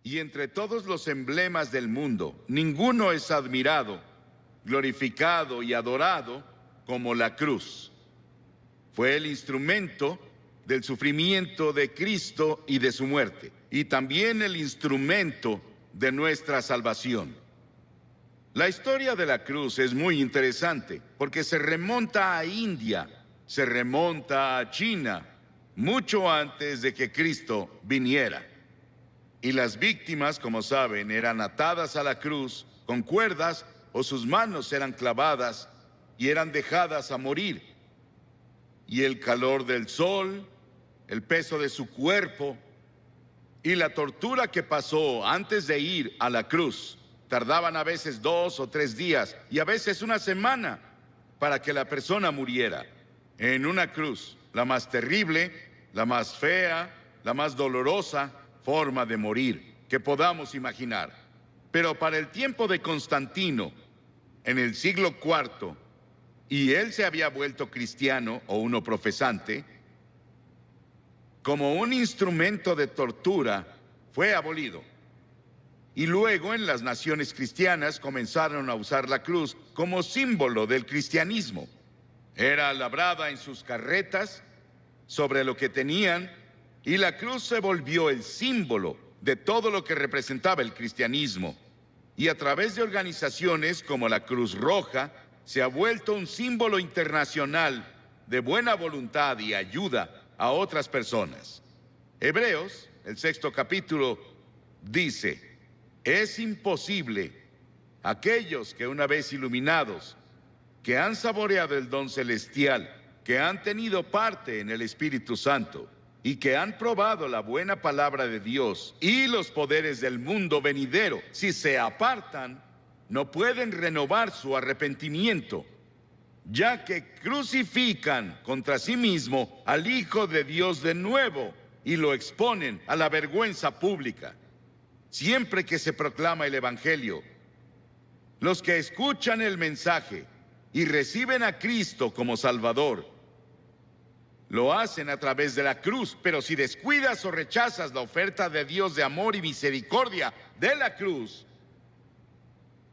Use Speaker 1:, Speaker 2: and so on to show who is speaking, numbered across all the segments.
Speaker 1: Y entre todos los emblemas del mundo, ninguno es admirado, glorificado y adorado como la cruz. Fue el instrumento del sufrimiento de Cristo y de su muerte, y también el instrumento de nuestra salvación. La historia de la cruz es muy interesante porque se remonta a India, se remonta a China, mucho antes de que Cristo viniera. Y las víctimas, como saben, eran atadas a la cruz con cuerdas o sus manos eran clavadas y eran dejadas a morir. Y el calor del sol, el peso de su cuerpo y la tortura que pasó antes de ir a la cruz tardaban a veces 2 o 3 días y a veces una semana para que la persona muriera en una cruz, la más terrible, la más fea, la más dolorosa forma de morir que podamos imaginar. Pero para el tiempo de Constantino, en el siglo IV, y él se había vuelto cristiano o uno profesante, como un instrumento de tortura, fue abolido. Y luego en las naciones cristianas comenzaron a usar la cruz como símbolo del cristianismo. Era labrada en sus carretas, sobre lo que tenían, y la cruz se volvió el símbolo de todo lo que representaba el cristianismo. Y a través de organizaciones como la Cruz Roja, se ha vuelto un símbolo internacional de buena voluntad y ayuda a otras personas. Hebreos, el 6º capítulo, dice: es imposible aquellos que una vez iluminados, que han saboreado el don celestial, que han tenido parte en el Espíritu Santo y que han probado la buena palabra de Dios y los poderes del mundo venidero, si se apartan, no pueden renovar su arrepentimiento, ya que crucifican contra sí mismo al Hijo de Dios de nuevo y lo exponen a la vergüenza pública. Siempre que se proclama el Evangelio, los que escuchan el mensaje y reciben a Cristo como Salvador, lo hacen a través de la cruz, pero si descuidas o rechazas la oferta de Dios de amor y misericordia de la cruz,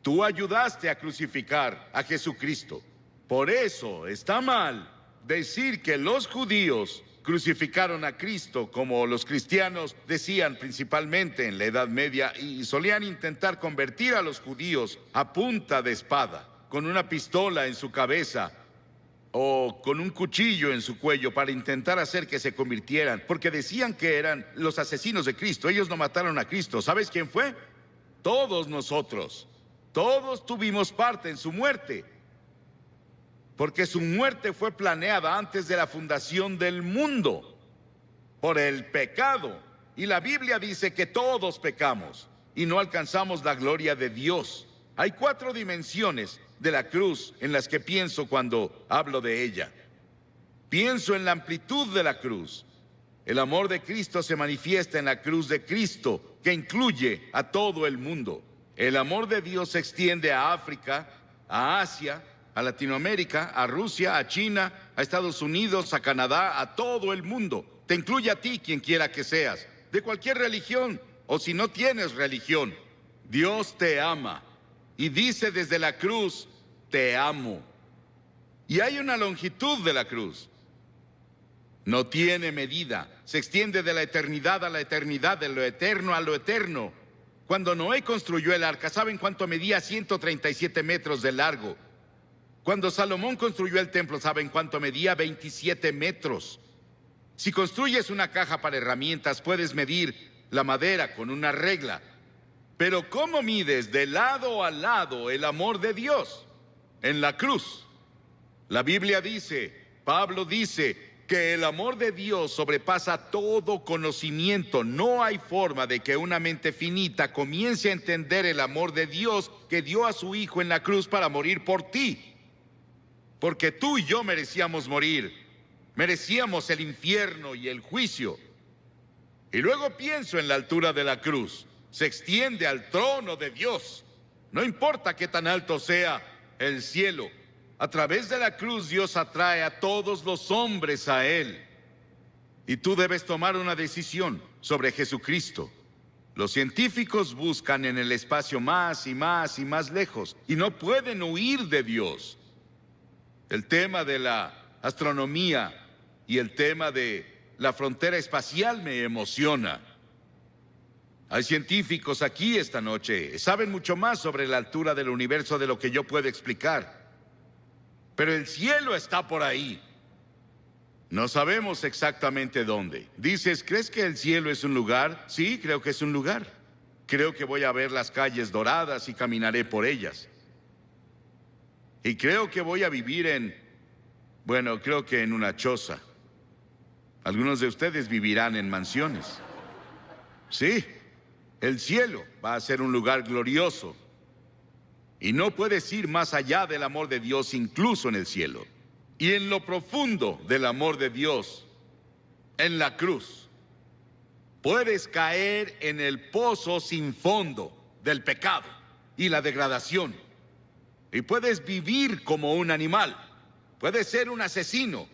Speaker 1: tú ayudaste a crucificar a Jesucristo. Por eso está mal decir que los judíos crucificaron a Cristo, como los cristianos decían principalmente en la Edad Media, y solían intentar convertir a los judíos a punta de espada, con una pistola en su cabeza o con un cuchillo en su cuello para intentar hacer que se convirtieran, porque decían que eran los asesinos de Cristo. Ellos no mataron a Cristo. ¿Sabes quién fue? Todos nosotros. Todos tuvimos parte en su muerte, porque su muerte fue planeada antes de la fundación del mundo por el pecado. Y la Biblia dice que todos pecamos y no alcanzamos la gloria de Dios. Hay 4 dimensiones de la cruz en las que pienso cuando hablo de ella. Pienso en la amplitud de la cruz. El amor de Cristo se manifiesta en la cruz de Cristo, que incluye a todo el mundo. El amor de Dios se extiende a África, a Asia, a Latinoamérica, a Rusia, a China, a Estados Unidos, a Canadá, a todo el mundo. Te incluye a ti, quien quiera que seas, de cualquier religión, o si no tienes religión. Dios te ama y dice desde la cruz: te amo. Y hay una longitud de la cruz. No tiene medida. Se extiende de la eternidad a la eternidad, de lo eterno a lo eterno. Cuando Noé construyó el arca, ¿saben cuánto medía? 137 metros de largo. Cuando Salomón construyó el templo, ¿saben cuánto medía? 27 metros. Si construyes una caja para herramientas, puedes medir la madera con una regla. Pero ¿cómo mides de lado a lado el amor de Dios? En la cruz. La Biblia dice, Pablo dice, que el amor de Dios sobrepasa todo conocimiento. No hay forma de que una mente finita comience a entender el amor de Dios que dio a su Hijo en la cruz para morir por ti. Porque tú y yo merecíamos morir. Merecíamos el infierno y el juicio. Y luego pienso en la altura de la cruz. Se extiende al trono de Dios. No importa qué tan alto sea el cielo. A través de la cruz Dios atrae a todos los hombres a Él. Y tú debes tomar una decisión sobre Jesucristo. Los científicos buscan en el espacio más y más y más lejos y no pueden huir de Dios. El tema de la astronomía y el tema de la frontera espacial me emociona. Hay científicos aquí esta noche, saben mucho más sobre la altura del universo de lo que yo puedo explicar. Pero el cielo está por ahí. No sabemos exactamente dónde. Dices, ¿crees que el cielo es un lugar? Sí, creo que es un lugar. Creo que voy a ver las calles doradas y caminaré por ellas. Y creo que voy a vivir creo que en una choza. Algunos de ustedes vivirán en mansiones. Sí, el cielo va a ser un lugar glorioso. Y no puedes ir más allá del amor de Dios, incluso en el cielo. Y en lo profundo del amor de Dios, en la cruz, puedes caer en el pozo sin fondo del pecado y la degradación. Y puedes vivir como un animal. Puedes ser un asesino.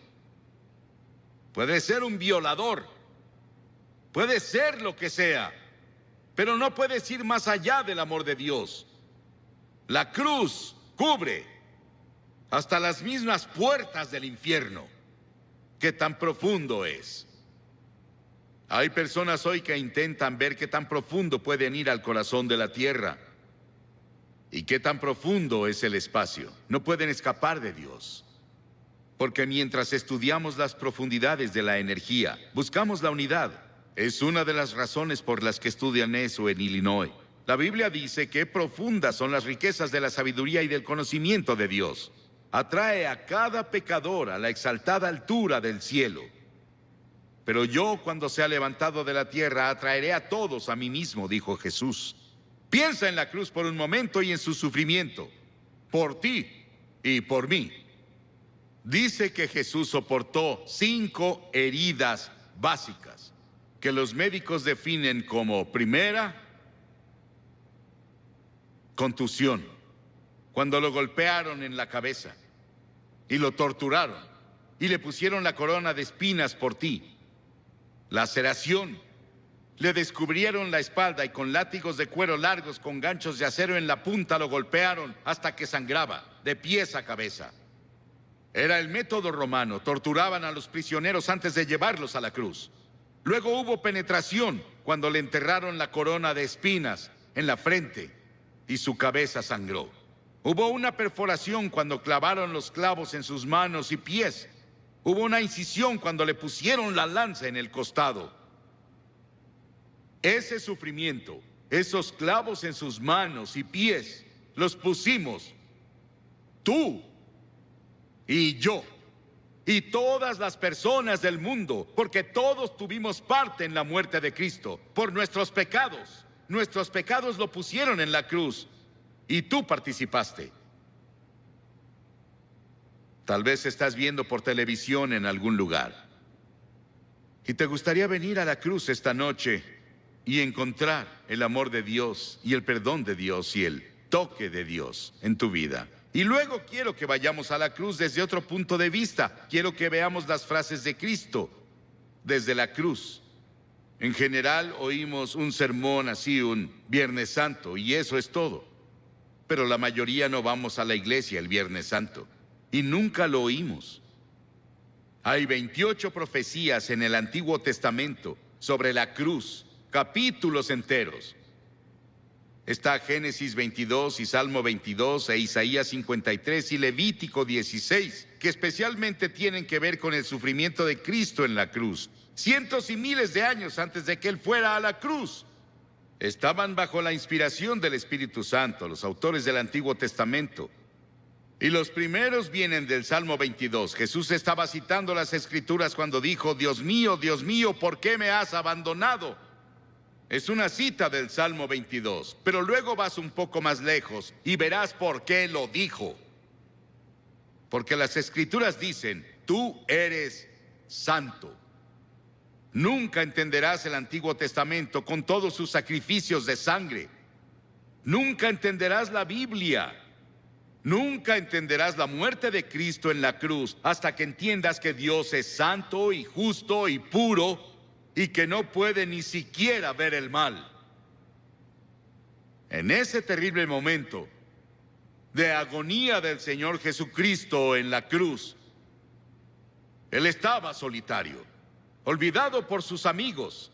Speaker 1: Puedes ser un violador. Puedes ser lo que sea. Pero no puedes ir más allá del amor de Dios. La cruz cubre hasta las mismas puertas del infierno. ¿Qué tan profundo es? Hay personas hoy que intentan ver qué tan profundo pueden ir al corazón de la tierra. ¿Y qué tan profundo es el espacio? No pueden escapar de Dios. Porque mientras estudiamos las profundidades de la energía, buscamos la unidad. Es una de las razones por las que estudian eso en Illinois. La Biblia dice que profundas son las riquezas de la sabiduría y del conocimiento de Dios. Atrae a cada pecador a la exaltada altura del cielo. Pero yo, cuando sea levantado de la tierra, atraeré a todos a mí mismo, dijo Jesús. Piensa en la cruz por un momento y en su sufrimiento, por ti y por mí. Dice que Jesús soportó 5 heridas básicas, que los médicos definen como: primera, contusión, cuando lo golpearon en la cabeza y lo torturaron y le pusieron la corona de espinas por ti. Laceración, le descubrieron la espalda y con látigos de cuero largos con ganchos de acero en la punta lo golpearon hasta que sangraba, de pies a cabeza. Era el método romano, torturaban a los prisioneros antes de llevarlos a la cruz. Luego hubo penetración, cuando le enterraron la corona de espinas en la frente y su cabeza sangró. Hubo una perforación cuando clavaron los clavos en sus manos y pies. Hubo una incisión cuando le pusieron la lanza en el costado. Ese sufrimiento, esos clavos en sus manos y pies, los pusimos tú y yo y todas las personas del mundo, porque todos tuvimos parte en la muerte de Cristo por nuestros pecados. Nuestros pecados lo pusieron en la cruz y tú participaste. Tal vez estás viendo por televisión en algún lugar y te gustaría venir a la cruz esta noche y encontrar el amor de Dios y el perdón de Dios y el toque de Dios en tu vida. Y luego quiero que vayamos a la cruz desde otro punto de vista. Quiero que veamos las frases de Cristo desde la cruz. En general oímos un sermón así un Viernes Santo y eso es todo. Pero la mayoría no vamos a la iglesia el Viernes Santo y nunca lo oímos. Hay 28 profecías en el Antiguo Testamento sobre la cruz, capítulos enteros. Está Génesis 22 y Salmo 22 e Isaías 53 y Levítico 16, que especialmente tienen que ver con el sufrimiento de Cristo en la cruz. Cientos y miles de años antes de que Él fuera a la cruz. Estaban bajo la inspiración del Espíritu Santo, los autores del Antiguo Testamento. Y los primeros vienen del Salmo 22. Jesús estaba citando las Escrituras cuando dijo: Dios mío, ¿por qué me has abandonado? Es una cita del Salmo 22, pero luego vas un poco más lejos y verás por qué lo dijo. Porque las Escrituras dicen: tú eres santo. Nunca entenderás el Antiguo Testamento con todos sus sacrificios de sangre. Nunca entenderás la Biblia. Nunca entenderás la muerte de Cristo en la cruz hasta que entiendas que Dios es santo y justo y puro y que no puede ni siquiera ver el mal. En ese terrible momento de agonía del Señor Jesucristo en la cruz, Él estaba solitario, olvidado por sus amigos.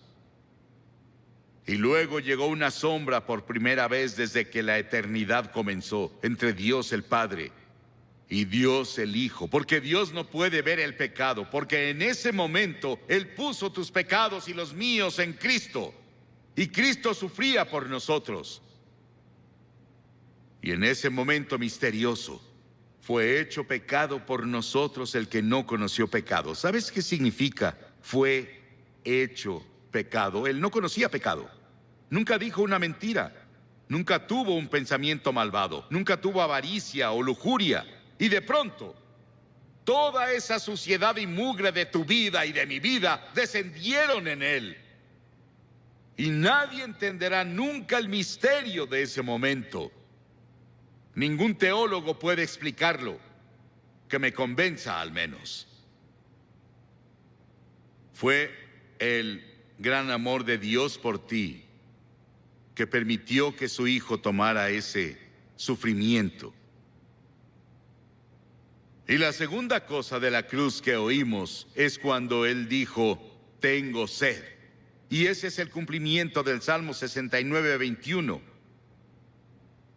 Speaker 1: Y luego llegó una sombra por primera vez desde que la eternidad comenzó entre Dios el Padre y Dios el Hijo, porque Dios no puede ver el pecado, porque en ese momento Él puso tus pecados y los míos en Cristo, y Cristo sufría por nosotros. Y en ese momento misterioso fue hecho pecado por nosotros el que no conoció pecado. ¿Sabes qué significa fue hecho pecado? Él no conocía pecado. Nunca dijo una mentira. Nunca tuvo un pensamiento malvado. Nunca tuvo avaricia o lujuria. Y de pronto, toda esa suciedad y mugre de tu vida y de mi vida descendieron en Él. Y nadie entenderá nunca el misterio de ese momento. Ningún teólogo puede explicarlo, que me convenza al menos. Fue el gran amor de Dios por ti que permitió que su Hijo tomara ese sufrimiento. Y la segunda cosa de la cruz que oímos es cuando Él dijo, tengo sed. Y ese es el cumplimiento del Salmo 69, 21.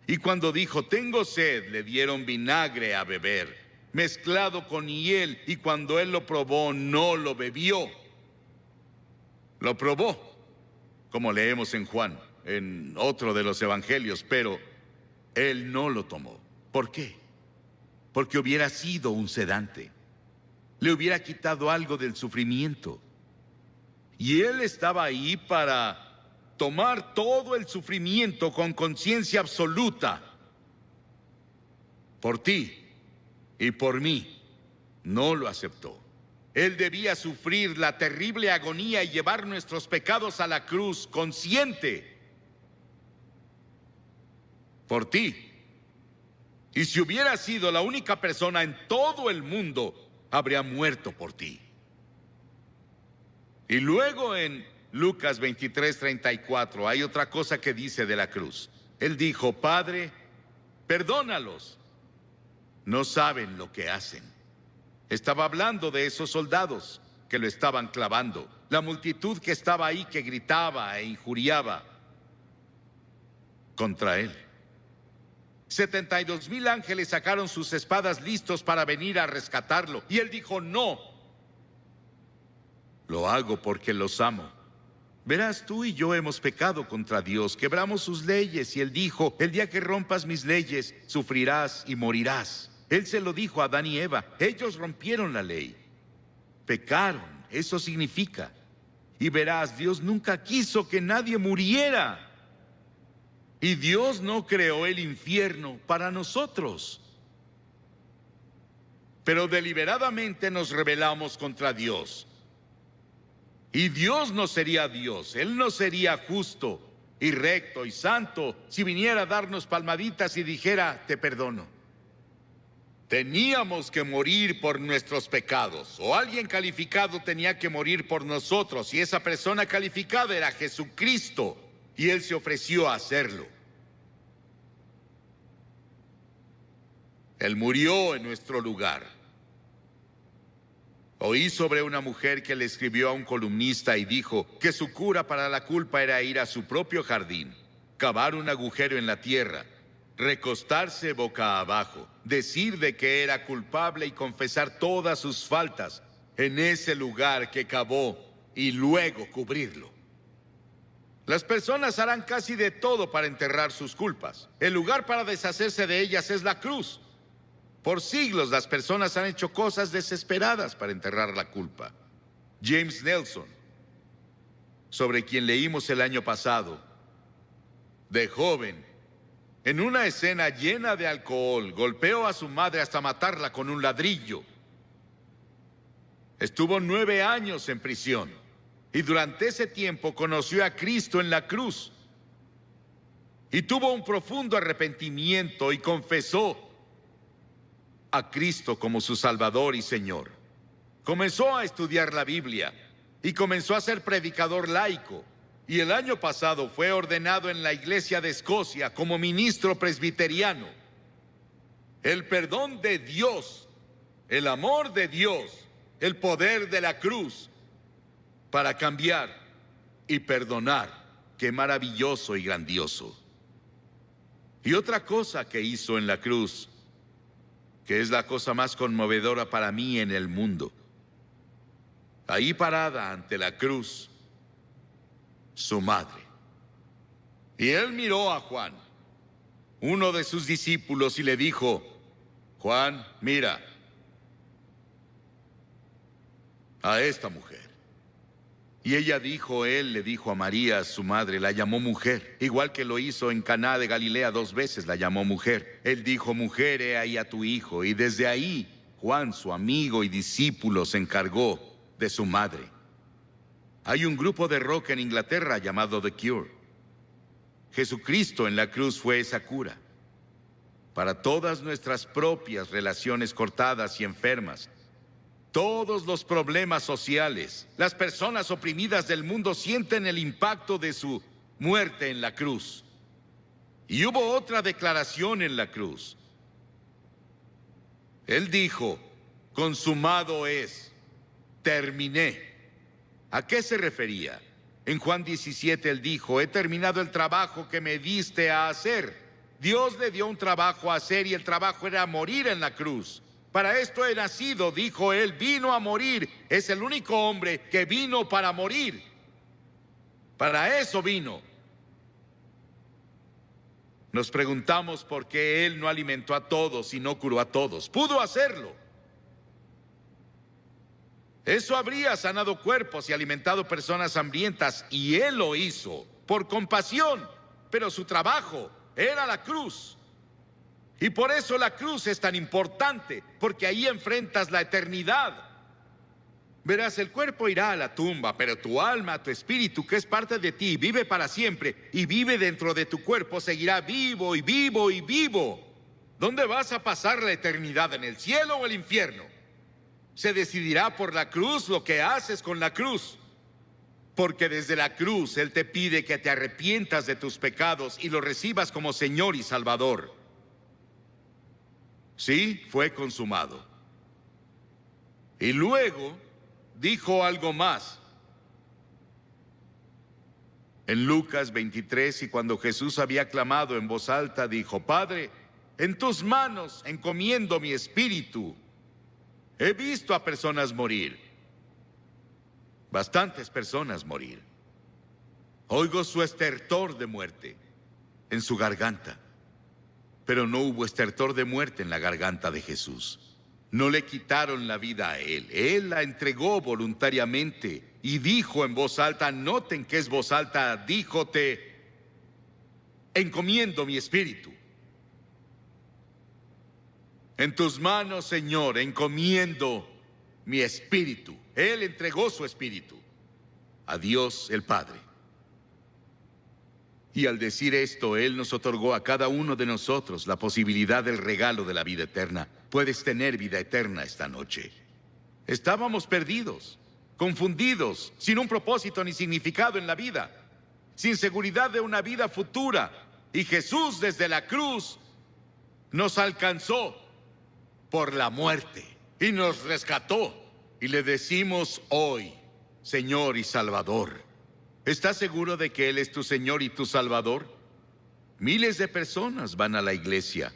Speaker 1: Y cuando dijo, tengo sed, le dieron vinagre a beber, mezclado con hiel, y cuando Él lo probó, no lo bebió. Lo probó, como leemos en Juan, en otro de los evangelios, pero Él no lo tomó. ¿Por qué? Porque hubiera sido un sedante. Le hubiera quitado algo del sufrimiento. Y Él estaba ahí para tomar todo el sufrimiento con conciencia absoluta. Por ti y por mí. No lo aceptó. Él debía sufrir la terrible agonía y llevar nuestros pecados a la cruz consciente. Por ti. Y si hubiera sido la única persona en todo el mundo, habría muerto por ti. Y luego en Lucas 23:34 hay otra cosa que dice de la cruz. Él dijo, Padre, perdónalos. No saben lo que hacen. Estaba hablando de esos soldados que lo estaban clavando. La multitud que estaba ahí que gritaba e injuriaba contra Él. 72,000 ángeles sacaron sus espadas listos para venir a rescatarlo. Y Él dijo, no. Lo hago porque los amo. Verás, tú y yo hemos pecado contra Dios, quebramos sus leyes, y Él dijo, el día que rompas mis leyes, sufrirás y morirás. Él se lo dijo a Adán y Eva, ellos rompieron la ley. Pecaron, eso significa. Y verás, Dios nunca quiso que nadie muriera. Y Dios no creó el infierno para nosotros. Pero deliberadamente nos rebelamos contra Dios. Y Dios no sería Dios, Él no sería justo y recto y santo si viniera a darnos palmaditas y dijera, te perdono. Teníamos que morir por nuestros pecados, o alguien calificado tenía que morir por nosotros, y esa persona calificada era Jesucristo, y Él se ofreció a hacerlo. Él murió en nuestro lugar. Oí sobre una mujer que le escribió a un columnista y dijo que su cura para la culpa era ir a su propio jardín, cavar un agujero en la tierra, recostarse boca abajo, decir de que era culpable y confesar todas sus faltas en ese lugar que cavó y luego cubrirlo. Las personas harán casi de todo para enterrar sus culpas. El lugar para deshacerse de ellas es la cruz. Por siglos las personas han hecho cosas desesperadas para enterrar la culpa. James Nelson, sobre quien leímos el año pasado, de joven, en una escena llena de alcohol, golpeó a su madre hasta matarla con un ladrillo. Estuvo 9 años en prisión y durante ese tiempo conoció a Cristo en la cruz. Y tuvo un profundo arrepentimiento y confesó a Cristo como su Salvador y Señor. Comenzó a estudiar la Biblia y comenzó a ser predicador laico. Y el año pasado fue ordenado en la Iglesia de Escocia como ministro presbiteriano. El perdón de Dios, el amor de Dios, el poder de la cruz para cambiar y perdonar. Qué maravilloso y grandioso. Y otra cosa que hizo en la cruz, que es la cosa más conmovedora para mí en el mundo. Ahí parada ante la cruz, su madre. Y él miró a Juan, uno de sus discípulos, y le dijo: Juan, mira a esta mujer. Y ella dijo, él le dijo a María, su madre, la llamó mujer, igual que lo hizo en Caná de Galilea 2 veces, la llamó mujer. Él dijo: mujer, he ahí a tu hijo. Y desde ahí, Juan, su amigo y discípulo, se encargó de su madre. Hay un grupo de rock en Inglaterra llamado The Cure. Jesucristo en la cruz fue esa cura para todas nuestras propias relaciones cortadas y enfermas. Todos los problemas sociales, las personas oprimidas del mundo sienten el impacto de su muerte en la cruz. Y hubo otra declaración en la cruz. Él dijo: consumado es, terminé. ¿A qué se refería? En Juan 17 él dijo: he terminado el trabajo que me diste a hacer. Dios le dio un trabajo a hacer y el trabajo era morir en la cruz. Para esto he nacido, dijo él, vino a morir. Es el único hombre que vino para morir. Para eso vino. Nos preguntamos por qué él no alimentó a todos y no curó a todos. Pudo hacerlo. Eso habría sanado cuerpos y alimentado personas hambrientas, y él lo hizo por compasión, pero su trabajo era la cruz. Y por eso la cruz es tan importante, porque ahí enfrentas la eternidad. Verás, el cuerpo irá a la tumba, pero tu alma, tu espíritu, que es parte de ti, vive para siempre y vive dentro de tu cuerpo, seguirá vivo y vivo y vivo. ¿Dónde vas a pasar la eternidad? ¿En el cielo o el infierno? Se decidirá por la cruz lo que haces con la cruz. Porque desde la cruz Él te pide que te arrepientas de tus pecados y lo recibas como Señor y Salvador. Sí, fue consumado. Y luego dijo algo más. En Lucas 23, y cuando Jesús había clamado en voz alta, dijo: Padre, en tus manos encomiendo mi espíritu. He visto a personas morir, bastantes personas morir. Oigo su estertor de muerte en su garganta. Pero no hubo estertor de muerte en la garganta de Jesús. No le quitaron la vida a él. Él la entregó voluntariamente y dijo en voz alta, noten que es voz alta, dijo: te encomiendo mi espíritu. En tus manos, Señor, encomiendo mi espíritu. Él entregó su espíritu a Dios el Padre. Y al decir esto, Él nos otorgó a cada uno de nosotros la posibilidad del regalo de la vida eterna. Puedes tener vida eterna esta noche. Estábamos perdidos, confundidos, sin un propósito ni significado en la vida, sin seguridad de una vida futura. Y Jesús desde la cruz nos alcanzó por la muerte y nos rescató. Y le decimos hoy: Señor y Salvador. ¿Estás seguro de que Él es tu Señor y tu Salvador? Miles de personas van a la iglesia,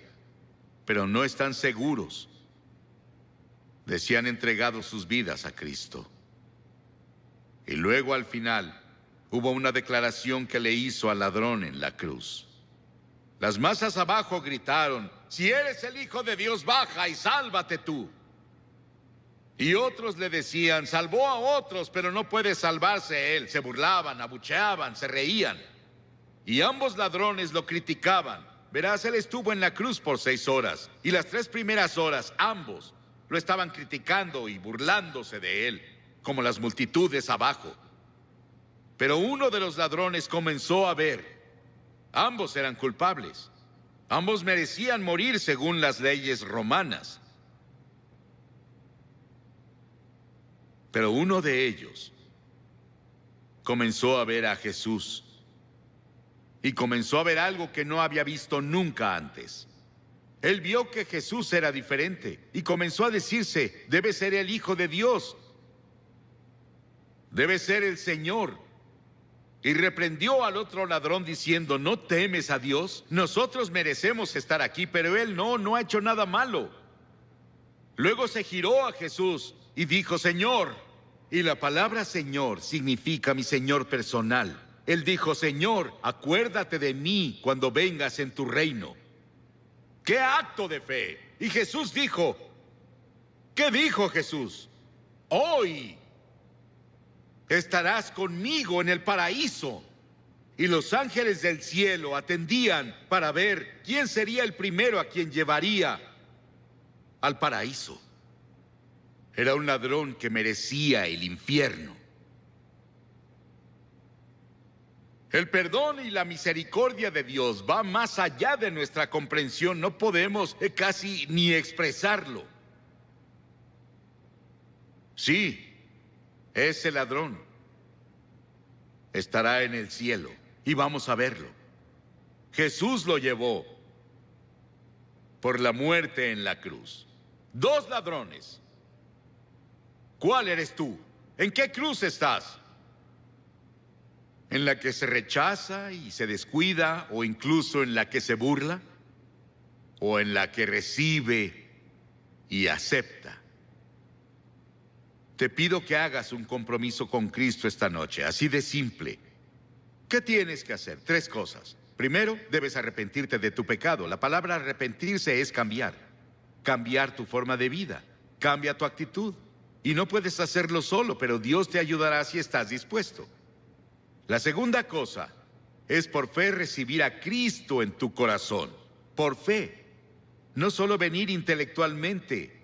Speaker 1: pero no están seguros de si han entregado sus vidas a Cristo. Y luego al final hubo una declaración que le hizo al ladrón en la cruz. Las masas abajo gritaron: si eres el Hijo de Dios, baja y sálvate tú. Y otros le decían: salvó a otros, pero no puede salvarse él. Se burlaban, abucheaban, se reían. Y ambos ladrones lo criticaban. Verás, él estuvo en la cruz por 6 horas. Y las 3 primeras horas, ambos lo estaban criticando y burlándose de él, como las multitudes abajo. Pero uno de los ladrones comenzó a ver. Ambos eran culpables. Ambos merecían morir según las leyes romanas. Pero uno de ellos comenzó a ver a Jesús. Y comenzó a ver algo que no había visto nunca antes. Él vio que Jesús era diferente y comenzó a decirse: debe ser el Hijo de Dios. Debe ser el Señor. Y reprendió al otro ladrón diciendo: ¿no temes a Dios? Nosotros merecemos estar aquí, pero él no ha hecho nada malo. Luego se giró a Jesús y dijo: Señor. Y la palabra Señor significa mi Señor personal. Él dijo: Señor, acuérdate de mí cuando vengas en tu reino. ¡Qué acto de fe! Y Jesús dijo, ¿qué dijo Jesús? Hoy estarás conmigo en el paraíso. Y los ángeles del cielo atendían para ver quién sería el primero a quien llevaría al paraíso. Era un ladrón que merecía el infierno. El perdón y la misericordia de Dios va más allá de nuestra comprensión. No podemos casi ni expresarlo. Sí, ese ladrón estará en el cielo y vamos a verlo. Jesús lo llevó por la muerte en la cruz. 2 ladrones. ¿Cuál eres tú? ¿En qué cruz estás? ¿En la que se rechaza y se descuida, o incluso en la que se burla? ¿O en la que recibe y acepta? Te pido que hagas un compromiso con Cristo esta noche, así de simple. ¿Qué tienes que hacer? 3 cosas. Primero, debes arrepentirte de tu pecado. La palabra arrepentirse es cambiar. Cambiar tu forma de vida. Cambia tu actitud. Y no puedes hacerlo solo, pero Dios te ayudará si estás dispuesto. La segunda cosa es por fe recibir a Cristo en tu corazón. Por fe. No solo venir intelectualmente.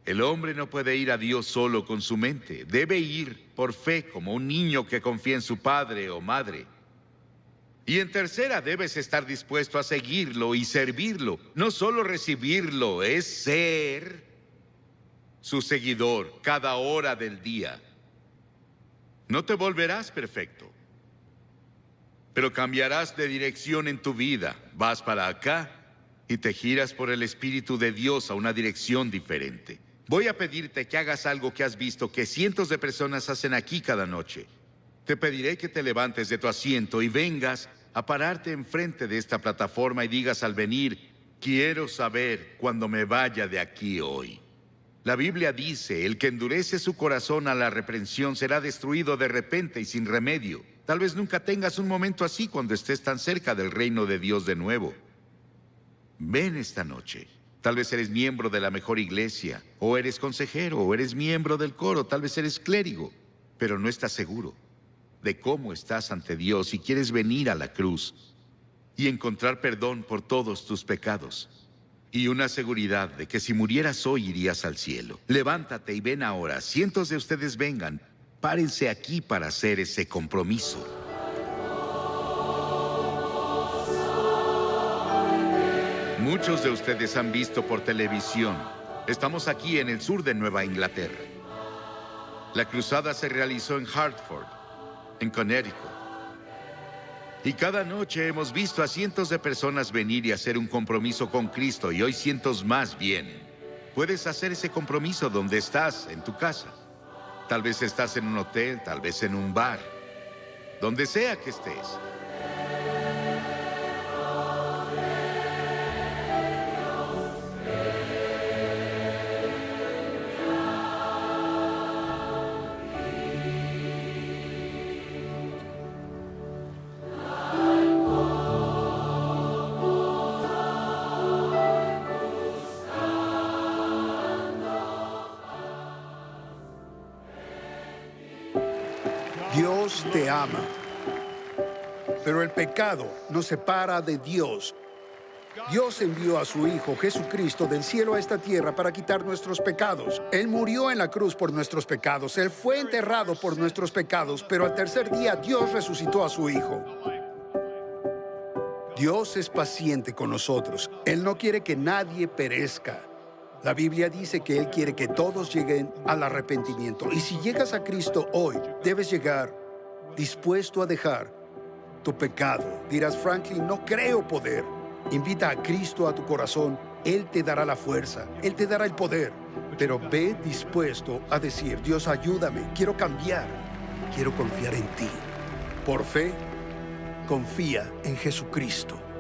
Speaker 1: El hombre no puede ir a Dios solo con su mente. Debe ir por fe, como un niño que confía en su padre o madre. Y en tercera, debes estar dispuesto a seguirlo y servirlo. No solo recibirlo, es ser su seguidor cada hora del día. No te volverás perfecto, pero cambiarás de dirección en tu vida. Vas para acá y te giras por el Espíritu de Dios a una dirección diferente. Voy a pedirte que hagas algo que has visto que cientos de personas hacen aquí cada noche. Te pediré que te levantes de tu asiento y vengas a pararte enfrente de esta plataforma y digas al venir: quiero saber cuando me vaya de aquí hoy. La Biblia dice: el que endurece su corazón a la reprensión será destruido de repente y sin remedio. Tal vez nunca tengas un momento así cuando estés tan cerca del reino de Dios de nuevo. Ven esta noche. Tal vez eres miembro de la mejor iglesia, o eres consejero, o eres miembro del coro, tal vez eres clérigo, pero no estás seguro de cómo estás ante Dios y quieres venir a la cruz y encontrar perdón por todos tus pecados. Y una seguridad de que si murieras hoy irías al cielo. Levántate y ven ahora. Cientos de ustedes vengan. Párense aquí para hacer ese compromiso. Muchos de ustedes han visto por televisión. Estamos aquí en el sur de Nueva Inglaterra. La cruzada se realizó en Hartford, en Connecticut. Y cada noche hemos visto a cientos de personas venir y hacer un compromiso con Cristo, y hoy cientos más vienen. Puedes hacer ese compromiso donde estás, en tu casa. Tal vez estás en un hotel, tal vez en un bar. Donde sea que estés.
Speaker 2: Dios te ama, pero el pecado nos separa de Dios. Dios envió a su Hijo Jesucristo del cielo a esta tierra para quitar nuestros pecados. Él murió en la cruz por nuestros pecados. Él fue enterrado por nuestros pecados, pero al tercer día Dios resucitó a su Hijo. Dios es paciente con nosotros. Él no quiere que nadie perezca. La Biblia dice que Él quiere que todos lleguen al arrepentimiento. Y si llegas a Cristo hoy, debes llegar dispuesto a dejar tu pecado. Dirás, Franklin, no creo poder. Invita a Cristo a tu corazón. Él te dará la fuerza, Él te dará el poder. Pero ve dispuesto a decir, Dios, ayúdame, quiero cambiar, quiero confiar en ti. Por fe, confía en Jesucristo.